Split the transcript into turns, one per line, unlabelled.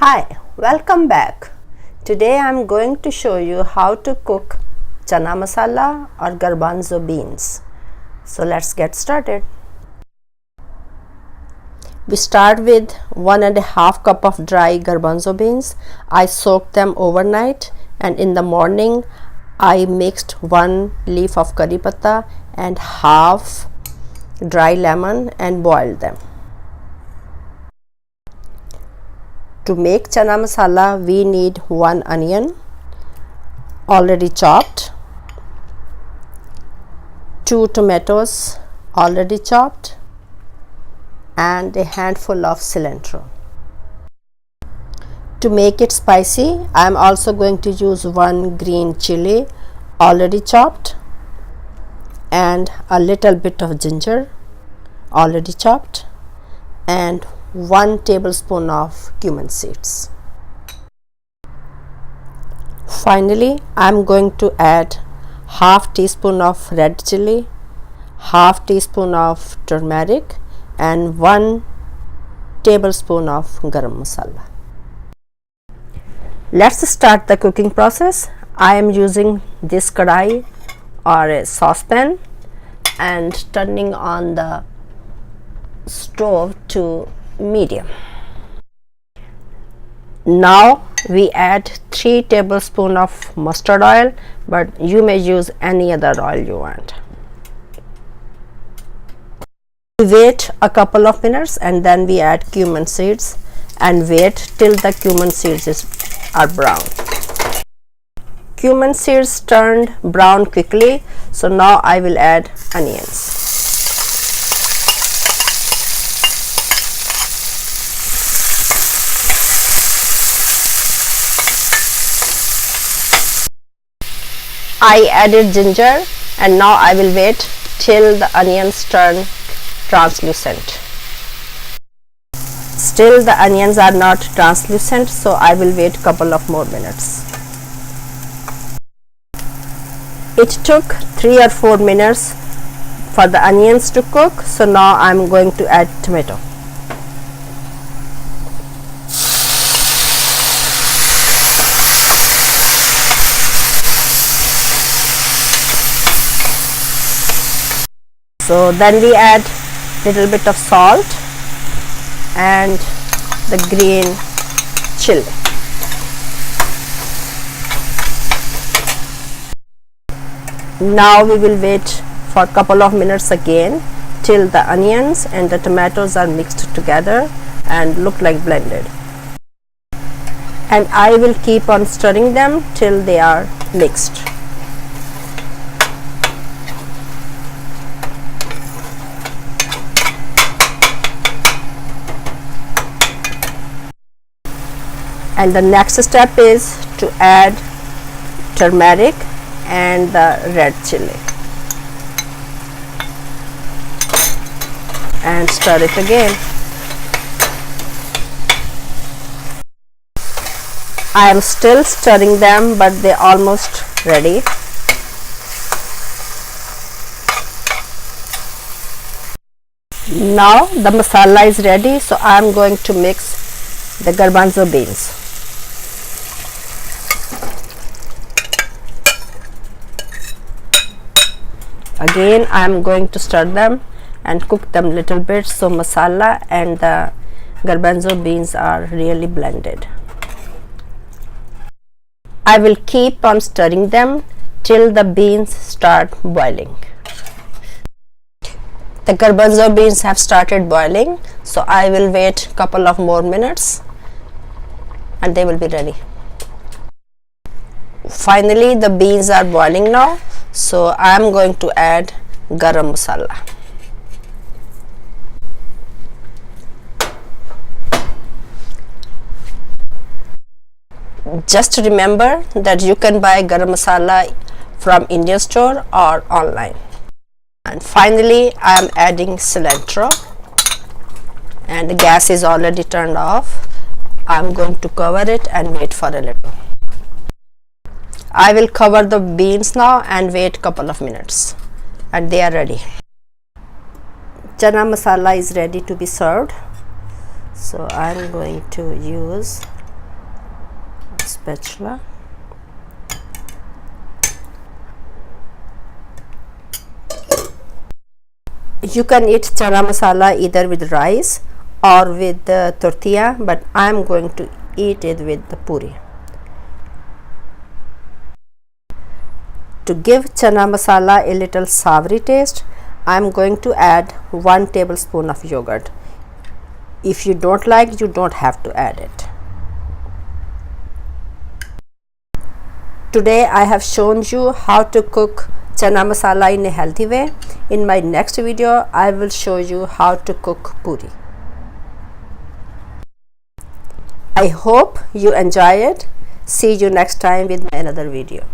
Hi, welcome back. Today I am going to show you how to cook Chana Masala or Garbanzo beans. So let's get started. We start with 1.5 cup of dry garbanzo beans. I soaked them overnight and in the morning I mixed 1 leaf of curry patta and half dry lemon and boiled them. To make chana masala, we need 1 onion already chopped, 2 tomatoes already chopped, and a handful of cilantro. To make it spicy, I am also going to use 1 green chili already chopped and a little bit of ginger already chopped and 1 tablespoon of cumin seeds. Finally, I am going to add half teaspoon of red chili, half teaspoon of turmeric and 1 tablespoon of garam masala. Let's start the cooking process. I am using this kadai or a saucepan and turning on the stove to medium. Now we add 3 tablespoons of mustard oil, but you may use any other oil you want. Wait a couple of minutes and then we add cumin seeds and wait till the cumin seeds are brown. Cumin seeds turned brown quickly, so now I will add onions. I added ginger and now I will wait till the onions turn translucent. Still the onions are not translucent, so I will wait couple of more minutes. It took 3 or 4 minutes for the onions to cook, so now I am going to add tomato. So then we add little bit of salt and the green chili. Now we will wait for a couple of minutes again till the onions and the tomatoes are mixed together and look like blended. And I will keep on stirring them till they are mixed. And the next step is to add turmeric and the red chili and stir it again. I am still stirring them, but they are almost ready. Now the masala is ready, so I am going to mix the garbanzo beans. Again I am going to stir them and cook them little bit so masala and the garbanzo beans are really blended. I will keep on stirring them till the beans start boiling. The garbanzo beans have started boiling, so I will wait couple of more minutes and they will be ready. Finally the beans are boiling now, so I am going to add garam masala. Just remember that you can buy garam masala from Indian store or online. And finally I am adding cilantro and the gas is already turned off. I am going to cover it and wait for a little. I will cover the beans now and wait couple of minutes and they are ready. Chana masala is ready to be served. So I am going to use spatula. You can eat chana masala either with rice or with the tortilla, but I am going to eat it with the puri. To give chana masala a little savory taste, I am going to add 1 tablespoon of yogurt. If you don't like, you don't have to add it. Today I have shown you how to cook chana masala in a healthy way. In my next video, I will show you how to cook puri. I hope you enjoy it. See you next time with another video.